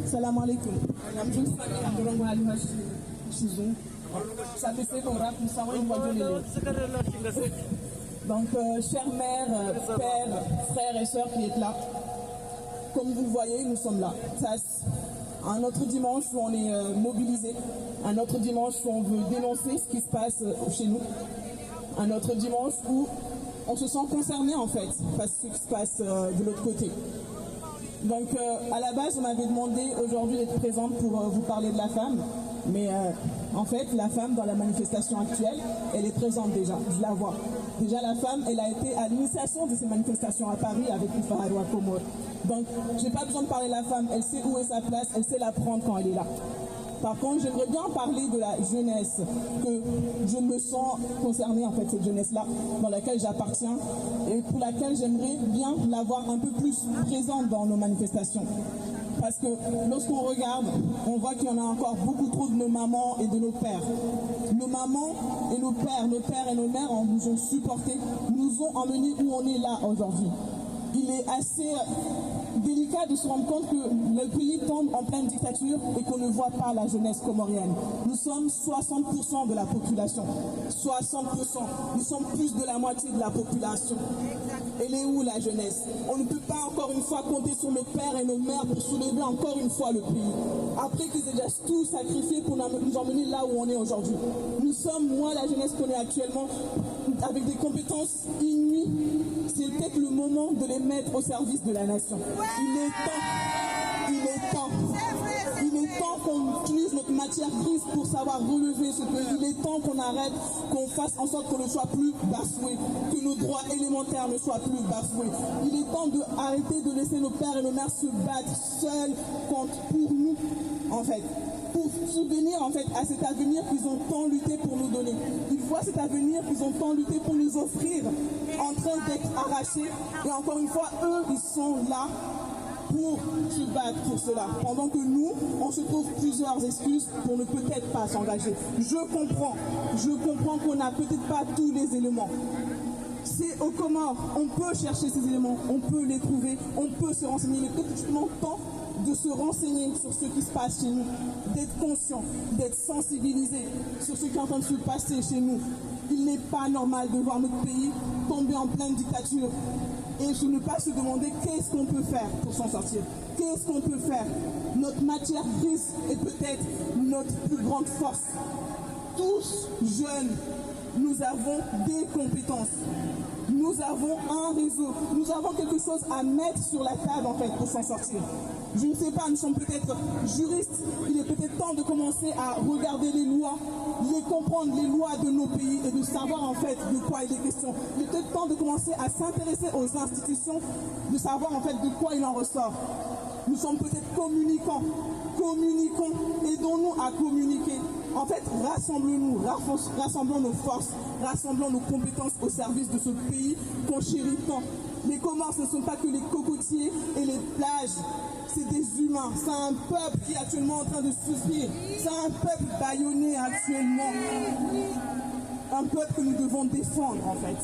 Salam alaikum. Donc, chères mères, pères, frères et sœurs qui êtes là, comme vous le voyez, nous sommes là. Un autre dimanche où on est mobilisés, un autre dimanche où on veut dénoncer ce qui se passe chez nous, un autre dimanche où on se sent concerné en fait par ce qui se passe de l'autre côté. Donc à la base on m'avait demandé aujourd'hui d'être présente pour vous parler de la femme, mais en fait la femme dans la manifestation actuelle, elle est présente déjà, je la vois. Déjà la femme, elle a été à l'initiation de ces manifestations à Paris avec Ifahar Komor. Donc j'ai pas besoin de parler de la femme, elle sait où est sa place, elle sait la prendre quand elle est là. Par contre, j'aimerais bien parler de la jeunesse, que je me sens concernée en fait, cette jeunesse-là, dans laquelle j'appartiens et pour laquelle j'aimerais bien l'avoir un peu plus présente dans nos manifestations. Parce que lorsqu'on regarde, on voit qu'il y en a encore beaucoup trop de nos mamans et de nos pères. Nos mamans et nos pères et nos mères nous ont supportés, nous ont emmenés où on est là aujourd'hui. Il est assez délicat de se rendre compte que le pays tombe en pleine dictature et qu'on ne voit pas la jeunesse comorienne. Nous sommes 60% de la population. 60%. Nous sommes plus de la moitié de la population. Elle est où la jeunesse? On ne peut pas encore une fois compter sur nos pères et nos mères pour soulever encore une fois le pays. Après qu'ils aient déjà tout sacrifié pour nous emmener là où on est aujourd'hui. Nous sommes, moi, la jeunesse qu'on est actuellement, avec des compétences inouïes. C'est peut-être le moment de les mettre au service de la nation. Il est temps qu'on utilise notre matière grise pour savoir relever ce pays. Il est temps qu'on arrête, qu'on fasse en sorte qu'on ne soit plus bafoué, que nos droits élémentaires ne soient plus bafoués. Il est temps d'arrêter de laisser nos pères et nos mères se battre seuls pour nous, en fait. Pour subvenir en fait à cet avenir qu'ils ont tant lutté pour nous donner. Ils voient cet avenir qu'ils ont tant lutté pour nous offrir en train d'être arrachés. Et encore une fois, eux, ils sont là pour se battre pour cela. Pendant que nous, on se trouve plusieurs excuses pour ne peut-être pas s'engager. Je comprends qu'on n'a peut-être pas tous les éléments. C'est aux Comores, on peut chercher ces éléments, on peut les trouver, on peut se renseigner. Il est peut-être justement temps de se renseigner sur ce qui se passe chez nous, d'être conscient, d'être sensibilisé sur ce qui est en train de se passer chez nous. Il n'est pas normal de voir notre pays tomber en pleine dictature et de ne pas se demander qu'est-ce qu'on peut faire pour s'en sortir. Qu'est-ce qu'on peut faire? Notre matière grise est peut-être notre plus grande force. Tous jeunes, nous avons des compétences. Nous avons un réseau. Nous avons quelque chose à mettre sur la table en fait pour s'en sortir. Je ne sais pas, nous sommes peut-être juristes. Il est peut-être temps de commencer à regarder les lois, les comprendre, les lois de nos pays et de savoir en fait de quoi il est question. Il est peut-être temps de commencer à s'intéresser aux institutions, de savoir en fait de quoi il en ressort. Nous sommes peut-être communicants, aidons-nous à communiquer. En fait, rassemblons-nous, rassemblons nos forces, rassemblons nos compétences au service de ce pays qu'on chérit tant. Les Comores, ce ne sont pas que les cocotiers et les plages, c'est des humains. C'est un peuple qui est actuellement en train de souffrir. C'est un peuple bâillonné actuellement. Un peuple que nous devons défendre en fait.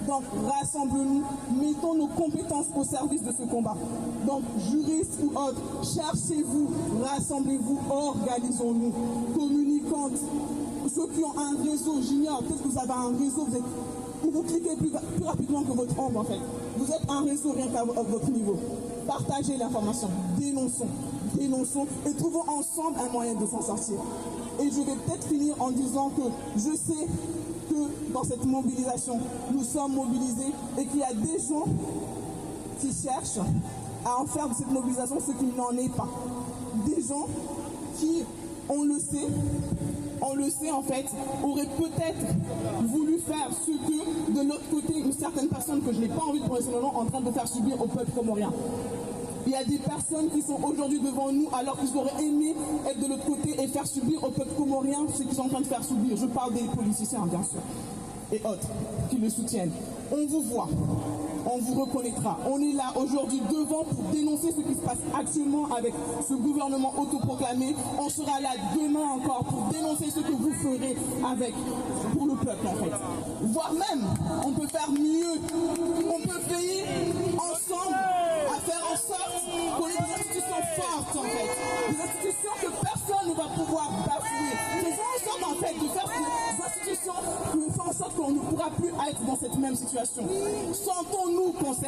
Donc rassemblons-nous, mettons nos compétences au service de ce combat. Donc juristes ou autres, cherchez-vous, rassemblez-vous, organisons-nous, communicantes. Ceux qui ont un réseau, j'ignore, peut-être que vous avez un réseau, vous cliquez plus rapidement que votre ombre en fait. Vous êtes un réseau rien qu'à votre niveau. Partagez l'information, dénonçons et trouvons ensemble un moyen de s'en sortir. Et je vais peut-être finir en disant que je sais que dans cette mobilisation, nous sommes mobilisés et qu'il y a des gens qui cherchent à en faire de cette mobilisation ce qu'il n'en est pas. Des gens qui, on le sait en fait, auraient peut-être voulu faire ce que de l'autre côté, une certaine personne que je n'ai pas envie de prononcer le nom en train de faire subir au peuple comorien. Il y a des personnes qui sont aujourd'hui devant nous alors qu'ils auraient aimé être de l'autre côté et faire subir au peuple comorien ce qu'ils sont en train de faire subir. Je parle des politiciens bien sûr et autres qui le soutiennent. On vous voit, on vous reconnaîtra. On est là aujourd'hui devant pour dénoncer ce qui se passe actuellement avec ce gouvernement autoproclamé. On sera là demain encore pour dénoncer ce que vous ferez pour le peuple en fait. Voire même, on peut faire mieux. On peut veiller ensemble à faire en sorte que les institutions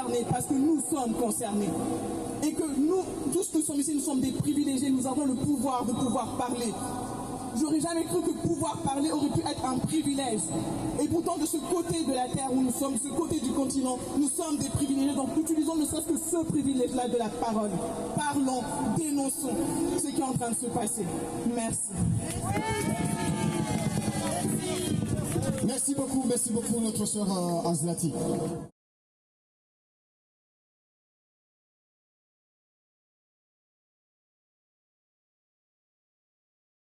concernés parce que nous sommes concernés. Et que nous, tous nous sommes ici, nous sommes des privilégiés, nous avons le pouvoir de pouvoir parler. J'aurais jamais cru que pouvoir parler aurait pu être un privilège. Et pourtant, de ce côté de la terre où nous sommes, de ce côté du continent, nous sommes des privilégiés. Donc, utilisons ne serait-ce que ce privilège-là de la parole. Parlons, dénonçons ce qui est en train de se passer. Merci. Merci beaucoup, notre sœur Azlati.